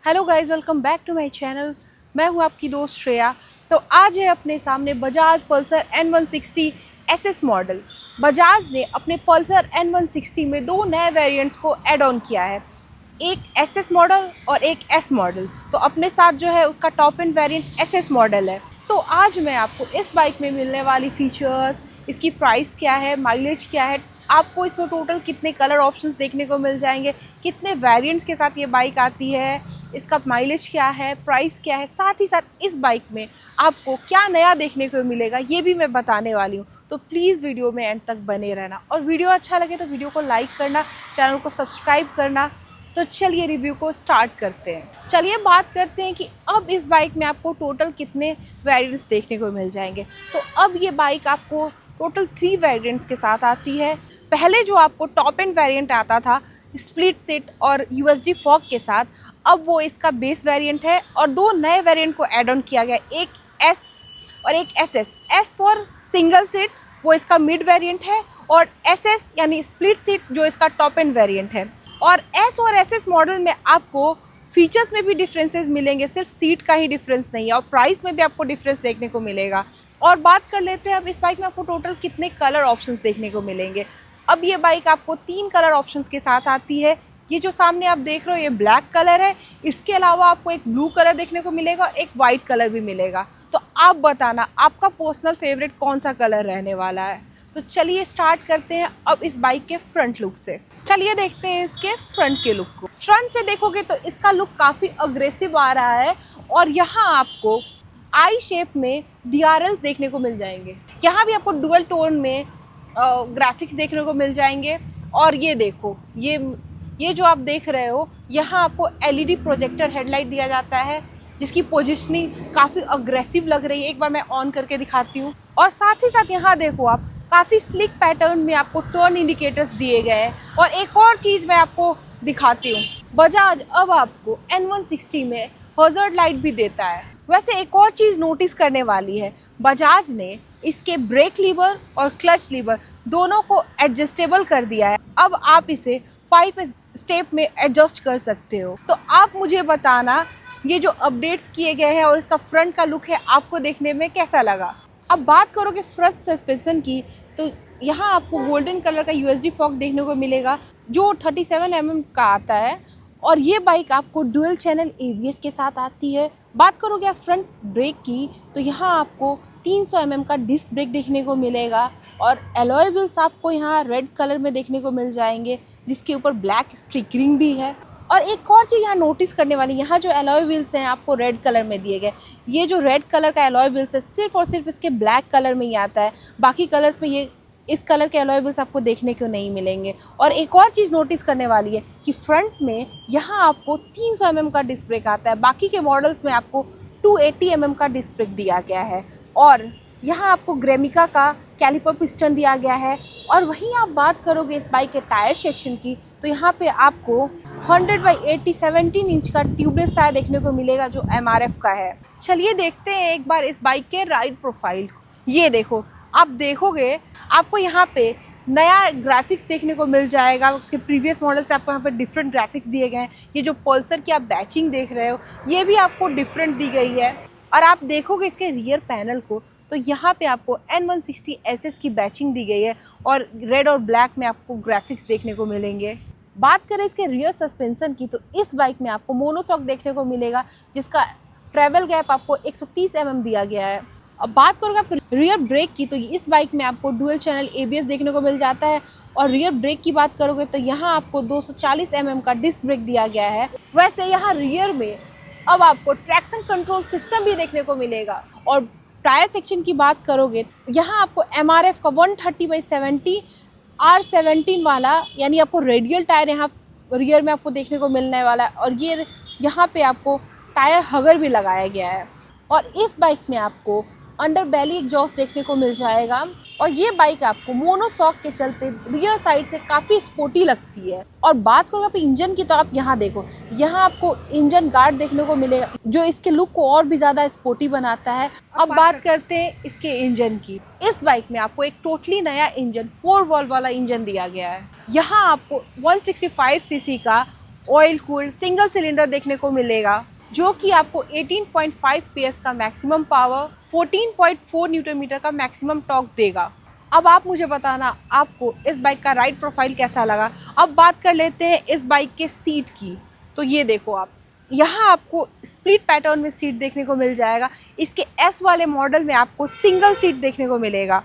Hello guys, welcome back to my channel. मैं हूं आपकी दोस्त श्रेया। तो आज है अपने सामने Bajaj Pulsar N160 SS model. Bajaj ने अपने पल्सर N160 में दो नए वेरिएंट्स को ऐड ऑन किया है, एक SS मॉडल और एक S मॉडल। तो अपने साथ जो है उसका top end variant SS model है। तो आज मैं आपको इस बाइक में मिलने वाली फीचर्स, इसकी प्राइस क्या है, माइलेज क्या है, आपको इसमें टोटल कितने कलर ऑप्शंस देखने को मिल जाएंगे, कितने वेरिएंट्स के साथ ये बाइक आती है, इसका माइलेज क्या है, प्राइस क्या है, साथ ही साथ इस बाइक में आपको क्या नया देखने को मिलेगा ये भी मैं बताने वाली हूँ। तो प्लीज़ वीडियो में एंड तक बने रहना, और वीडियो अच्छा लगे तो वीडियो को लाइक करना, चैनल को सब्सक्राइब करना। तो चलिए रिव्यू को स्टार्ट करते हैं। चलिए बात करते हैं कि अब इस बाइक में आपको टोटल कितने वेरिएंट्स देखने को मिल जाएंगे। तो अब ये बाइक आपको टोटल 3 वेरिएंट्स के साथ आती है। पहले जो आपको टॉप एंड वेरिएंट आता था स्प्लिट सीट और USD फॉग के साथ, अब वो इसका बेस वेरिएंट है और दो नए वेरिएंट को ऐड ऑन किया गया, एक S और एक SS। S for single seat वो इसका मिड वेरिएंट है, और SS यानी स्प्लिट सीट जो इसका टॉप एंड वेरिएंट है। और S और SS मॉडल में आपको फीचर्स में भी डिफरेंसेस मिलेंगे, सिर्फ सीट का ही डिफरेंस नहीं है, और प्राइस में भी आपको डिफरेंस देखने को मिलेगा। और बात कर लेते हैं अब इस बाइक में आपको टोटल कितने कलर ऑप्शंस देखने को मिलेंगे। अब ये बाइक आपको 3 कलर ऑप्शंस के साथ आती है। ये जो सामने आप देख रहे हो ये ब्लैक कलर है, इसके अलावा आपको एक ब्लू कलर देखने को मिलेगा, एक वाइट कलर भी मिलेगा। तो आप बताना आपका पर्सनल फेवरेट कौन सा कलर रहने वाला है। तो चलिए स्टार्ट करते हैं अब इस बाइक के फ्रंट लुक से। चलिए देखते हैं इसके फ्रंट के लुक को। फ्रंट से देखोगे तो इसका लुक काफ़ी अग्रेसिव आ रहा है, और यहाँ आपको आई शेप में DRLs देखने को मिल जाएंगे। यहाँ भी आपको डुअल टोन में ग्राफिक्स देखने को मिल जाएंगे। और ये देखो, ये जो आप देख रहे हो, यहाँ आपको LED प्रोजेक्टर हेडलाइट दिया जाता है, जिसकी पोजिशनिंग काफ़ी अग्रेसिव लग रही है। एक बार मैं ऑन करके दिखाती हूँ। और साथ ही साथ यहाँ देखो आप, काफ़ी स्लिक पैटर्न में आपको टर्न इंडिकेटर्स दिए गए हैं। और एक और चीज़ मैं आपको दिखाती हूँ, बजाज अब आपको N160 में हज़ार्ड लाइट भी देता है। वैसे एक और चीज़ नोटिस करने वाली है, बजाज ने इसके ब्रेक लीवर और क्लच लीवर दोनों को एडजस्टेबल कर दिया है। अब आप इसे 5 स्टेप में एडजस्ट कर सकते हो। तो आप मुझे बताना ये जो अपडेट्स किए गए हैं और इसका फ्रंट का लुक है, आपको देखने में कैसा लगा। अब बात करोगे फ्रंट सस्पेंशन की, तो यहाँ आपको गोल्डन कलर का USD फॉग देखने को मिलेगा जो 37 mm का आता है। और ये बाइक आपको डुअल चैनल ABS के साथ आती है। बात करोगे आप फ्रंट ब्रेक की, तो यहाँ आपको 300 mm का डिस्क ब्रेक देखने को मिलेगा, और एलॉय व्हील्स आपको यहाँ रेड कलर में देखने को मिल जाएंगे, जिसके ऊपर ब्लैक स्टिकरिंग भी है। और एक और चीज़ यहाँ नोटिस करने वाली, यहाँ जो एलॉय व्हील्स हैं आपको रेड कलर में दिए गए। ये जो रेड कलर का एलॉय व्हील्स है सिर्फ और सिर्फ इसके ब्लैक कलर में ही आता है, बाकी कलर्स में ये इस कलर के एलॉय व्हील्स आपको देखने को नहीं मिलेंगे। और एक और चीज़ नोटिस करने वाली है कि फ्रंट में यहाँ आपको 300 mm का डिस्क ब्रेक आता है, बाकी के मॉडल्स में आपको 280 mm का डिस्क ब्रेक दिया गया है। और यहाँ आपको ग्रेमिका का कैलिपर पिस्टन दिया गया है। और वहीं आप बात करोगे इस बाइक के टायर सेक्शन की, तो यहाँ पे आपको 100/80 17 इंच का ट्यूबलेस टायर देखने को मिलेगा जो MRF का है। चलिए देखते हैं एक बार इस बाइक के राइड प्रोफाइल। ये देखो, आप देखोगे आपको यहाँ पे नया ग्राफिक्स देखने को मिल जाएगा। उसके प्रीवियस मॉडल से आपको यहाँ पे डिफरेंट ग्राफिक्स दिए गए हैं। ये जो पल्सर की आप बैचिंग देख रहे हो, ये भी आपको डिफरेंट दी गई है। और आप देखोगे इसके रियर पैनल को, तो यहाँ पे आपको N160 SS की बैचिंग दी गई है, और रेड और ब्लैक में आपको ग्राफिक्स देखने को मिलेंगे। बात करें इसके रियर सस्पेंशन की, तो इस बाइक में आपको मोनोशॉक देखने को मिलेगा, जिसका ट्रैवल गैप आपको 130 mm दिया गया है। अब बात करोगे आप रियर ब्रेक की, तो इस बाइक में आपको डुअल चैनल ABS देखने को मिल जाता है। और रियर ब्रेक की बात करोगे तो यहाँ आपको 240 mm का डिस्क ब्रेक दिया गया है। वैसे यहाँ रियर में अब आपको ट्रैक्शन कंट्रोल सिस्टम भी देखने को मिलेगा। और टायर सेक्शन की बात करोगे, यहाँ आपको MRF का 130/70 R17 वाला, यानी आपको रेडियल टायर यहाँ रियर में आपको देखने को मिलने वाला है। और ये यहाँ पे आपको टायर हगर भी लगाया गया है। और इस बाइक में आपको अंडर बेली एग्जॉस्ट देखने को मिल जाएगा। और ये बाइक आपको मोनोशॉक के चलते रियर साइड से काफ़ी स्पोर्टी लगती है। और बात करो आप इंजन की, तो आप यहाँ देखो, यहाँ आपको इंजन गार्ड देखने को मिलेगा जो इसके लुक को और भी ज़्यादा स्पोर्टी बनाता है। अब बात करते हैं इसके इंजन की। इस बाइक में आपको एक टोटली नया इंजन 4 वॉल्व वाला इंजन दिया गया है। यहाँ आपको 165 सीसी का ऑयल कूल्ड सिंगल सिलेंडर देखने को मिलेगा, जो कि आपको 18.5 PS का मैक्सिमम पावर, 14.4 न्यूटन मीटर का मैक्सिमम टॉर्क देगा। अब आप मुझे बताना आपको इस बाइक का राइड प्रोफाइल कैसा लगा। अब बात कर लेते हैं इस बाइक के सीट की। तो ये देखो आप, यहाँ आपको स्प्लिट पैटर्न में सीट देखने को मिल जाएगा। इसके एस वाले मॉडल में आपको सिंगल सीट देखने को मिलेगा।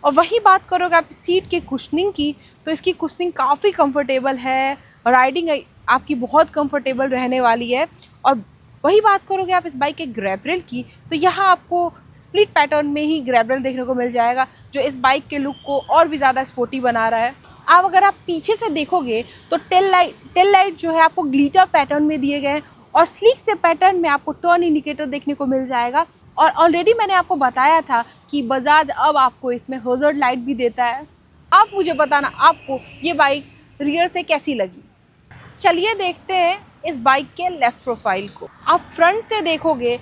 और वही बात करोगे आप सीट के कुशनिंग की, तो इसकी कुशनिंग काफ़ी कंफर्टेबल है, राइडिंग आपकी बहुत कंफर्टेबल रहने वाली है। और वही बात करोगे आप इस बाइक के ग्रैब रेल की, तो यहाँ आपको स्प्लिट पैटर्न में ही ग्रैब रेल देखने को मिल जाएगा, जो इस बाइक के लुक को और भी ज़्यादा स्पोर्टी बना रहा है। अब अगर आप पीछे से देखोगे तो टेल लाइट जो है आपको ग्लिटर पैटर्न में दिए गए हैं, और स्लीक से पैटर्न में आपको टर्न इंडिकेटर देखने को मिल जाएगा। और ऑलरेडी मैंने आपको बताया था कि बजाज अब आपको इसमें हज़ार्ड लाइट भी देता है। आप मुझे बताना आपको ये बाइक रियर से कैसी लगी। चलिए देखते हैं इस बाइक के लेफ़्ट प्रोफाइल को। आप फ्रंट से देखोगे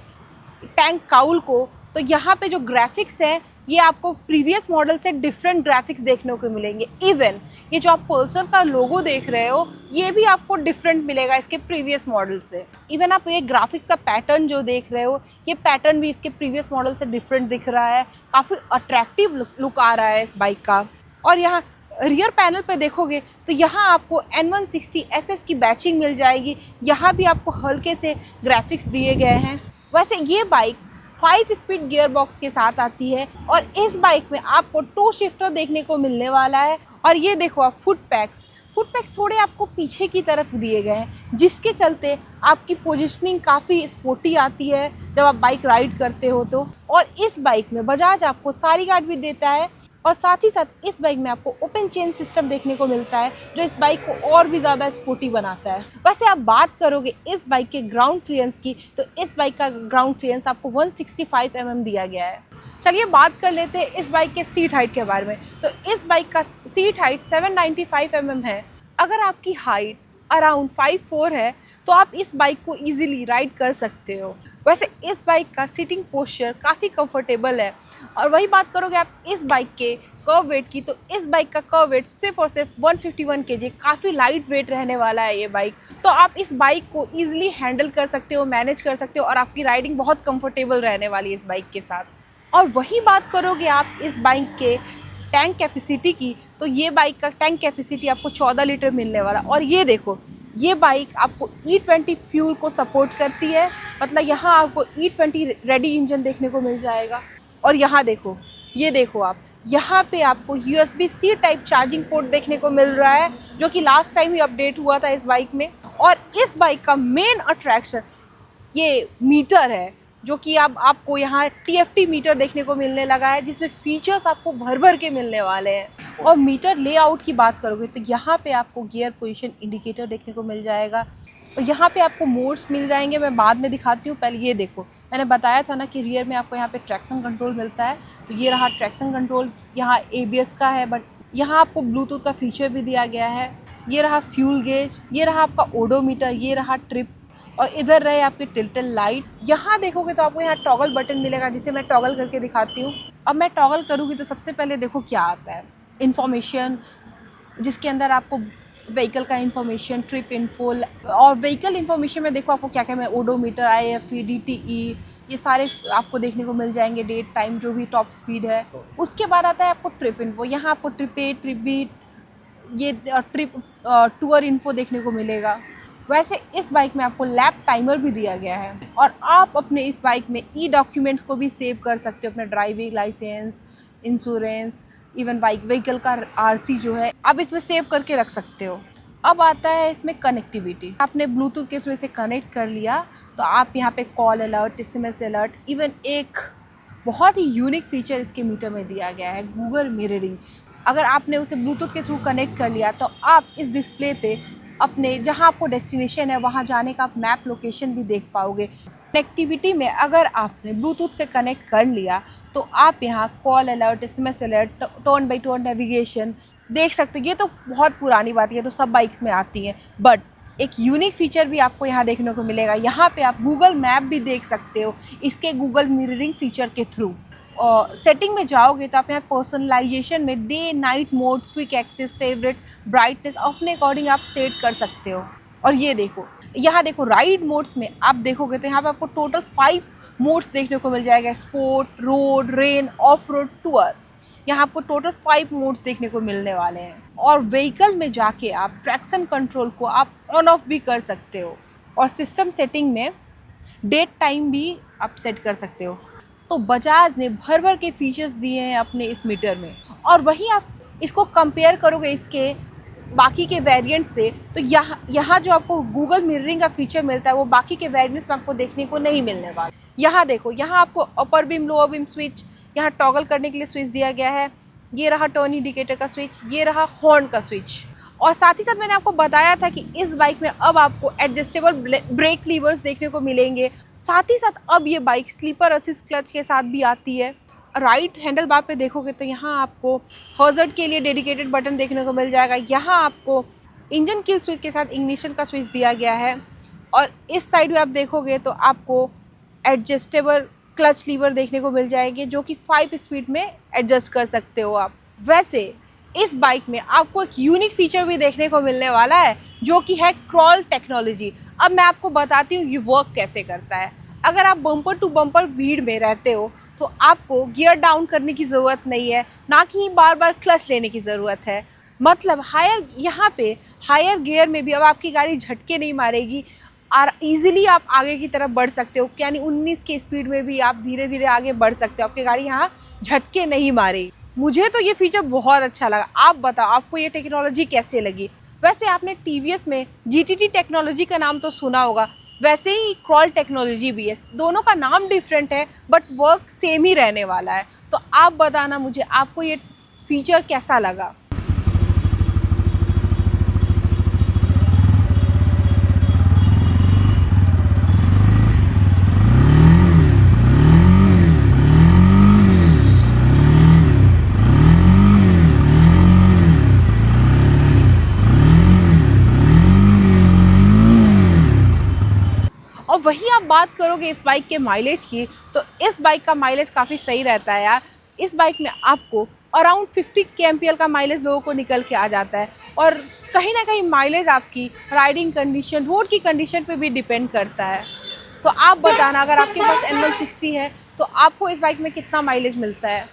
टैंक काउल को, तो यहाँ पे जो ग्राफिक्स है ये आपको प्रीवियस मॉडल से डिफरेंट ग्राफिक्स देखने को मिलेंगे। इवन ये जो आप पल्सर का लोगो देख रहे हो ये भी आपको डिफरेंट मिलेगा इसके प्रीवियस मॉडल से। इवन आप ये ग्राफिक्स का पैटर्न जो देख रहे हो, ये पैटर्न भी इसके प्रीवियस मॉडल से डिफरेंट दिख रहा है। काफ़ी अट्रैक्टिव लुक आ रहा है इस बाइक का। और यहाँ रियर पैनल पे देखोगे तो यहाँ आपको N160 SS की बैचिंग मिल जाएगी। यहाँ भी आपको हल्के से ग्राफिक्स दिए गए हैं। वैसे ये बाइक 5 स्पीड गियर बॉक्स के साथ आती है, और इस बाइक में आपको टो शिफ्टर देखने को मिलने वाला है। और ये देखो आप फुट पैक्स थोड़े आपको पीछे की तरफ दिए गए हैं, जिसके चलते आपकी पोजीशनिंग काफ़ी स्पोर्टी आती है जब आप बाइक राइड करते हो तो। और इस बाइक में बजाज आपको सारी गार्ड भी देता है, और साथ ही साथ इस बाइक में आपको ओपन चेन सिस्टम देखने को मिलता है, जो इस बाइक को और भी ज़्यादा स्पोर्टी बनाता है। वैसे आप बात करोगे इस बाइक के ग्राउंड क्लियरेंस की, तो इस बाइक का ग्राउंड क्लियरेंस आपको 165 mm दिया गया है। चलिए बात कर लेते हैं इस बाइक के सीट हाइट के बारे में। तो इस बाइक का सीट हाइट 795 mm है। अगर आपकी हाइट अराउंड 5'4" है तो आप इस बाइक को ईजिली राइड कर सकते हो। वैसे इस बाइक का सीटिंग पोस्चर काफ़ी कंफर्टेबल है। और वही बात करोगे आप इस बाइक के कर्व वेट की, तो इस बाइक का कर्व वेट सिर्फ और सिर्फ 151 kg, काफ़ी लाइट वेट रहने वाला है ये बाइक। तो आप इस बाइक को ईजिली हैंडल कर सकते हो, मैनेज कर सकते हो, और आपकी राइडिंग बहुत कंफर्टेबल रहने वाली है इस बाइक के साथ। और वही बात करोगे आप इस बाइक के टैंक कैपेसिटी की, तो ये बाइक का टैंक कैपेसिटी आपको 14 लीटर मिलने वाला। और ये देखो, ये बाइक आपको E20 फ्यूल को सपोर्ट करती है, मतलब यहाँ आपको E20 रेडी इंजन देखने को मिल जाएगा। और यहाँ देखो, ये देखो आप, यहाँ पे आपको USB-C टाइप चार्जिंग पोर्ट देखने को मिल रहा है, जो कि लास्ट टाइम ही अपडेट हुआ था इस बाइक में। और इस बाइक का मेन अट्रैक्शन ये मीटर है, जो कि अब आपको यहाँ TFT मीटर देखने को मिलने लगा है, जिसमें फीचर्स आपको भर भर के मिलने वाले हैं। और मीटर लेआउट की बात करोगे तो यहाँ पे आपको गियर पोजीशन इंडिकेटर देखने को मिल जाएगा। और यहाँ पे आपको मोड्स मिल जाएंगे, मैं बाद में दिखाती हूँ। पहले ये देखो, मैंने बताया था ना कि रियर में आपको यहाँ पे ट्रैक्शन कंट्रोल मिलता है, तो ये रहा ट्रैक्शन कंट्रोल। यहाँ ABS का है, बट यहाँ आपको ब्लूटूथ का फीचर भी दिया गया है। ये रहा फ्यूल गेज, ये रहा आपका ओडोमीटर, ये रहा ट्रिप, और इधर रहे आपकी टिल्टल लाइट। यहाँ देखोगे तो आपको यहाँ टॉगल बटन मिलेगा, जिसे मैं टॉगल करके दिखाती हूँ। अब मैं टॉगल करूँगी तो सबसे पहले देखो क्या आता है, इन्फॉर्मेशन, जिसके अंदर आपको व्हीकल का इन्फॉर्मेशन, ट्रिप इन्फो। और व्हीकल इन्फॉर्मेशन में देखो आपको क्या क्या है, ओडोमीटर, IFE, DTE, ये सारे आपको देखने को मिल जाएंगे, डेट टाइम, जो भी टॉप स्पीड है। उसके बाद आता है आपको ट्रिप इन्फो, यहाँ आपको ट्रिप ए, ट्रिप बी, ये ट्रिप टूर इन्फो देखने को मिलेगा। वैसे इस बाइक में आपको लैप टाइमर भी दिया गया है, और आप अपने इस बाइक में डॉक्यूमेंट को भी सेव कर सकते हो, अपना driving licence, insurance, even vehicle का RC जो है आप इसमें सेव करके रख सकते हो। अब आता है इसमें कनेक्टिविटी। आपने ब्लूटूथ के थ्रू इसे कनेक्ट कर लिया तो आप यहाँ पे call alert, SMS alert, even एक बहुत ही यूनिक फीचर इसके मीटर में दिया गया है, गूगल मिररिंग। अगर आपने उसे ब्लूटूथ के थ्रू कनेक्ट कर लिया तो आप इस डिस्प्ले पे अपने जहाँ आपको डेस्टिनेशन है वहाँ जाने का आप मैप लोकेशन भी देख पाओगे। कनेक्टिविटी में अगर आपने ब्लूटूथ से कनेक्ट कर लिया तो आप यहाँ call alert, SMS alert, turn by turn navigation देख सकते हो। ये तो बहुत पुरानी बात है, तो सब बाइक्स में आती है, बट एक यूनिक फीचर भी आपको यहाँ देखने को मिलेगा। यहाँ पे आप गूगल मैप भी देख सकते हो इसके गूगल मिररिंग फीचर के थ्रू। और सेटिंग में जाओगे तो आप यहाँ पर्सनलाइजेशन में day night mode, quick access, favourite, brightness अपने अकॉर्डिंग आप सेट कर सकते हो। और ये देखो, यहाँ देखो राइड मोड्स में आप देखोगे तो यहाँ पे आपको टोटल 5 मोड्स देखने को मिल जाएगा। Sport, road, rain, of road, tour. यहाँ आपको टोटल 5 मोड्स देखने को मिलने वाले हैं। और व्हीकल में जाके आप ट्रैक्शन कंट्रोल को आप ऑन ऑफ भी कर सकते हो, और सिस्टम सेटिंग में डेट टाइम भी आप सेट कर सकते हो। तो बजाज ने भर भर के फीचर्स दिए हैं अपने इस मीटर में। और वहीं आप इसको कंपेयर करोगे इसके बाकी के वेरिएंट से, तो यहाँ जो आपको गूगल मिररिंग का फीचर मिलता है वो बाकी के वेरिएंट्स में आपको देखने को नहीं मिलने वाला। यहाँ देखो, यहाँ आपको अपर बीम, लोअर बीम स्विच, यहाँ टॉगल करने के लिए स्विच दिया गया है। ये रहा टर्न इंडिकेटर का स्विच, ये रहा हॉर्न का स्विच। और साथ ही साथ मैंने आपको बताया था कि इस बाइक में अब आपको एडजस्टेबल ब्रेक लीवर्स देखने को मिलेंगे। साथ ही साथ अब ये बाइक स्लीपर असिस्ट क्लच के साथ भी आती है। राइट हैंडल बार पे देखोगे तो यहाँ आपको हॉजर्ड के लिए डेडिकेटेड बटन देखने को मिल जाएगा। यहाँ आपको इंजन किल स्विच के साथ इग्निशन का स्विच दिया गया है। और इस साइड में आप देखोगे तो आपको एडजस्टेबल क्लच लीवर देखने को मिल जाएंगे, जो कि 5 स्पीड में एडजस्ट कर सकते हो आप। वैसे इस बाइक में आपको एक यूनिक फीचर भी देखने को मिलने वाला है, जो कि है क्रॉल टेक्नोलॉजी। अब मैं आपको बताती हूँ ये वर्क कैसे करता है। अगर आप बम्पर टू बम्पर भीड़ में रहते हो तो आपको गियर डाउन करने की ज़रूरत नहीं है, ना कि बार बार क्लच लेने की ज़रूरत है। मतलब यहाँ पे हायर गियर में भी अब आपकी गाड़ी झटके नहीं मारेगी और ईजिली आप आगे की तरफ बढ़ सकते हो। यानी 19 के स्पीड में भी आप धीरे धीरे आगे बढ़ सकते हो, आपकी गाड़ी यहाँ झटके नहीं मारेगी। मुझे तो ये फीचर बहुत अच्छा लगा। आप बताओ आपको ये टेक्नोलॉजी कैसे लगी। वैसे आपने TVS में GTT टेक्नोलॉजी का नाम तो सुना होगा, वैसे ही क्रॉल टेक्नोलॉजी भी है। दोनों का नाम डिफरेंट है बट वर्क सेम ही रहने वाला है। तो आप बताना मुझे आपको ये फीचर कैसा लगा। और वहीं आप बात करोगे इस बाइक के माइलेज की, तो इस बाइक का माइलेज काफ़ी सही रहता है यार। इस बाइक में आपको अराउंड 50 kmpl का माइलेज लोगों को निकल के आ जाता है। और कहीं ना कहीं माइलेज आपकी राइडिंग कंडीशन, रोड की कंडीशन पे भी डिपेंड करता है। तो आप बताना अगर आपके पास N160 है तो आपको इस बाइक में कितना माइलेज मिलता है।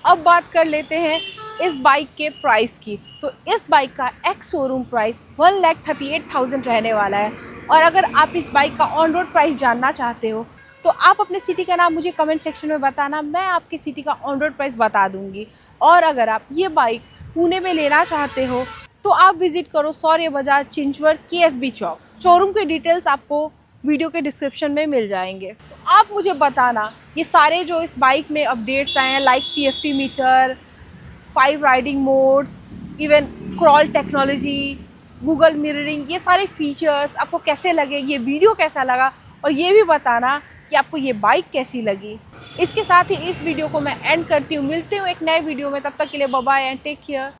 अब बात कर लेते हैं इस बाइक के प्राइस की। तो इस बाइक का एक्स शोरूम प्राइस 1,38,000 रहने वाला है। और अगर आप इस बाइक का ऑन रोड प्राइस जानना चाहते हो तो आप अपने सिटी का नाम मुझे कमेंट सेक्शन में बताना, मैं आपके सिटी का ऑन रोड प्राइस बता दूंगी। और अगर आप ये बाइक पुणे में लेना चाहते हो तो आप विजिट करो शौर्य बाजार, चिंचवड, KSB चौक। शोरूम के डिटेल्स आपको वीडियो के डिस्क्रिप्शन में मिल जाएंगे। तो आप मुझे बताना ये सारे जो इस बाइक में अपडेट्स आए हैं, like TFT meter, 5 riding modes, even crawl technology, Google mirroring, ये सारे फीचर्स आपको कैसे लगे, ये वीडियो कैसा लगा, और ये भी बताना कि आपको ये बाइक कैसी लगी। इसके साथ ही इस वीडियो को मैं एंड करती हूँ। मिलती हूँ एक नए वीडियो में, तब तक के लिए bye bye and take care.